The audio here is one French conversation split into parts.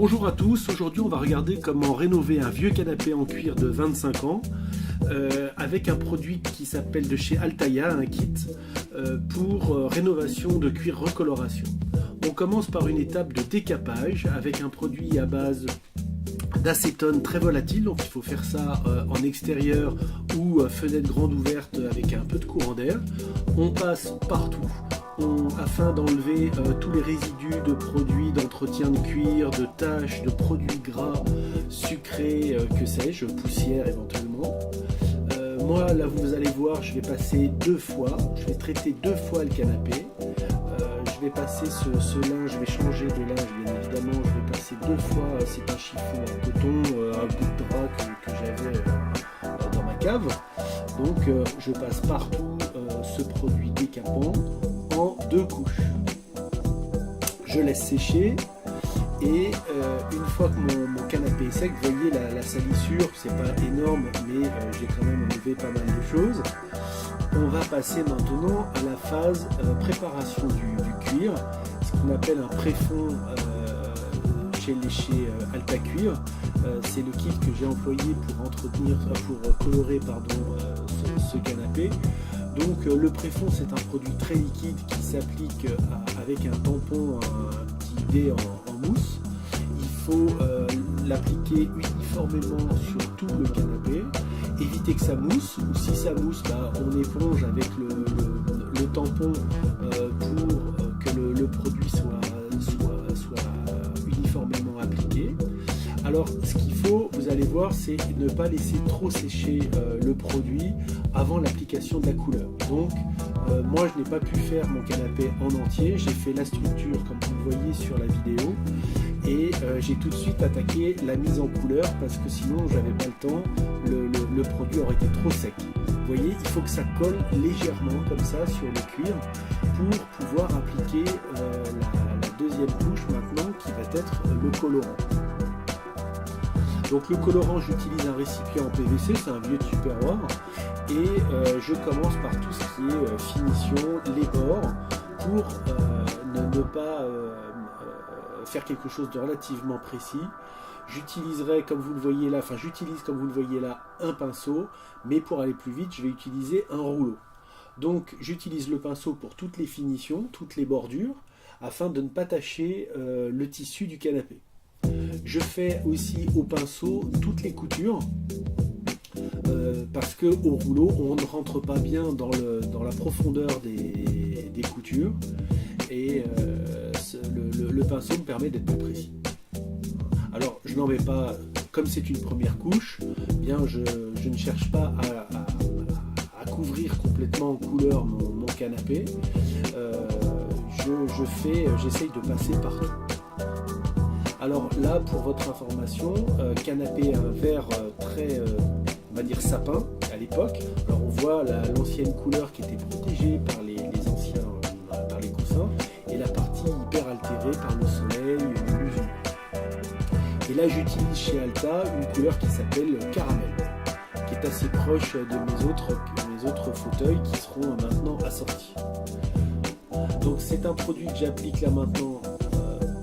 Bonjour à tous, aujourd'hui on va regarder comment rénover un vieux canapé en cuir de 25 ans avec un produit qui s'appelle de chez Altaïa, un kit pour rénovation de cuir recoloration. On commence par une étape de décapage avec un produit à base d'acétone très volatile, donc il faut faire ça en extérieur ou fenêtre grande ouverte avec un peu de courant d'air. On passe partout afin d'enlever tous les résidus de produits d'entretien de cuir, de taches, de produits gras, sucrés, que sais-je, poussière éventuellement. Moi là vous allez voir, je vais passer deux fois, je vais traiter deux fois le canapé. Je vais passer ce linge, je vais changer de linge bien évidemment, je vais passer deux fois, c'est un chiffon en coton, un bout de drap que j'avais dans ma cave. Donc je passe partout ce produit décapant en deux couches. Je laisse sécher et une fois que mon canapé est sec, vous voyez la salissure, c'est pas énorme mais j'ai quand même enlevé pas mal de choses. On va passer maintenant à la phase préparation du cuir, ce qu'on appelle un préfond chez Alta Cuir. C'est le kit que j'ai employé pour colorer ce canapé. Donc le préfond c'est un produit très liquide qui s'applique avec un tampon, un petit dé en mousse. Il faut l'appliquer uniformément sur tout le canapé, éviter que ça mousse, ou si ça mousse, on éponge avec le tampon pour que le produit soit uniformément appliqué. Alors ce qu'il faut, vous allez voir, c'est ne pas laisser trop sécher le produit avant l'application de la couleur. Donc moi je n'ai pas pu faire mon canapé en entier, j'ai fait la structure comme vous le voyez sur la vidéo et j'ai tout de suite attaqué la mise en couleur parce que sinon j'avais pas le temps, le produit aurait été trop sec. Vous voyez, il faut que ça colle légèrement comme ça sur le cuir pour pouvoir appliquer la deuxième couche maintenant qui va être le colorant. Donc le colorant, j'utilise un récipient en PVC, c'est un vieux Tupperware et je commence par tout ce qui est finition, les bords pour ne pas faire quelque chose de relativement précis. J'utilise comme vous le voyez là un pinceau, mais pour aller plus vite je vais utiliser un rouleau. Donc j'utilise le pinceau pour toutes les finitions, toutes les bordures, afin de ne pas tacher le tissu du canapé. Je fais aussi au pinceau toutes les coutures parce que au rouleau on ne rentre pas bien dans la profondeur des coutures et le pinceau me permet d'être plus précis. Alors je n'en vais pas, comme c'est une première couche, bien je ne cherche pas à couvrir complètement en couleur mon canapé. J'essaye de passer partout. Alors là, pour votre information, canapé un vert très, on va dire sapin à l'époque. Alors on voit l'ancienne couleur qui était protégée par les anciens, par les coussins, et la partie hyper altérée par le soleil, l'UV. Et là, j'utilise chez Alta une couleur qui s'appelle caramel, qui est assez proche de mes autres fauteuils qui seront maintenant assortis. Donc c'est un produit que j'applique là maintenant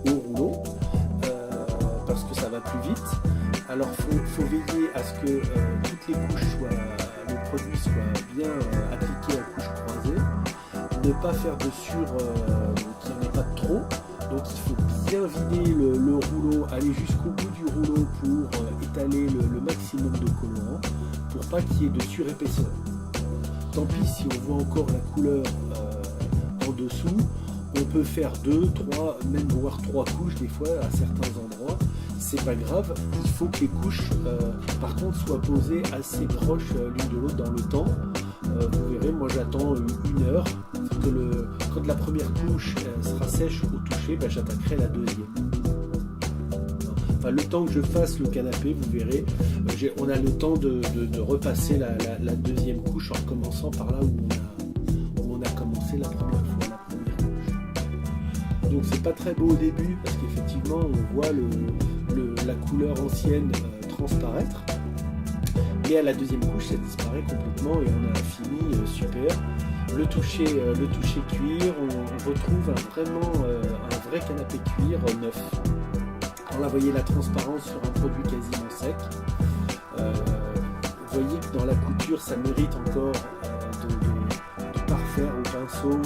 au rouleau. Parce que ça va plus vite. Alors faut veiller à ce que toutes les couches le produit soit bien appliqué à couches croisées, ne pas faire de qu'il n'y en ait pas de trop. Donc il faut bien vider le rouleau, aller jusqu'au bout du rouleau pour étaler le maximum de colorant pour pas qu'il y ait de surépaisseur. Tant pis si on voit encore la couleur en dessous, on peut faire 2, 3, même voire 3 couches des fois à certains endroits. C'est pas grave, il faut que les couches par contre soient posées assez proches l'une de l'autre dans le temps. Vous verrez, moi j'attends 1 heure. Quand la première couche sera sèche au toucher, j'attaquerai la deuxième. Enfin, le temps que je fasse le canapé, vous verrez, on a le temps de repasser la deuxième couche en recommençant par là où on a commencé la première fois, la première couche. Donc c'est pas très beau au début parce qu'effectivement on voit la couleur ancienne transparaître, mais à la deuxième couche ça disparaît complètement et on a fini super. Le toucher cuir, on retrouve vraiment un vrai canapé cuir neuf. Là, vous voyez la transparence sur un produit quasiment sec. Vous voyez que dans la couture, ça mérite encore de parfaire au pinceau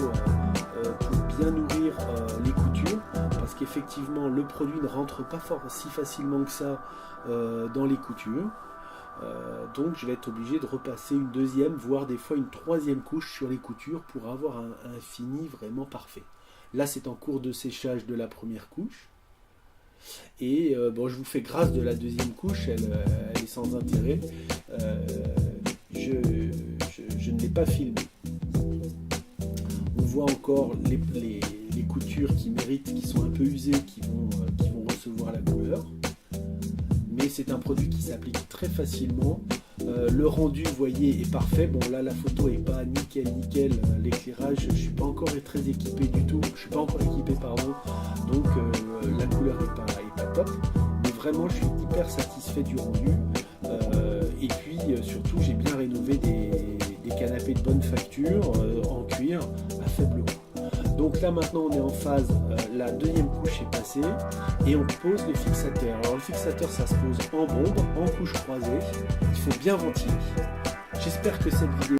pour bien nourrir les coutures, parce qu'effectivement, le produit ne rentre pas si facilement que ça dans les coutures. Donc je vais être obligé de repasser une deuxième, voire des fois une troisième couche sur les coutures pour avoir un fini vraiment parfait. Là, c'est en cours de séchage de la première couche. Et je vous fais grâce de la deuxième couche, elle est sans intérêt. Je ne l'ai pas filmé. On voit encore les coutures qui méritent, qui sont un peu usées, qui vont recevoir la couleur. Mais c'est un produit qui s'applique très facilement. Le rendu, vous voyez, est parfait. Bon, là, la photo est pas nickel. L'éclairage, je suis pas encore très équipé du tout. Je suis pas encore équipé, pardon. Donc, la couleur est pas top. Mais vraiment, je suis hyper satisfait du rendu. Et puis, surtout, j'ai bien rénové des canapés de bonne facture en cuir à faible coût. Donc là, maintenant, on est en phase. La deuxième couche est passée et on pose le fixateur. Alors, le fixateur, ça se pose en bombe, en couche croisée. Il faut bien ventiler. J'espère que cette vidéo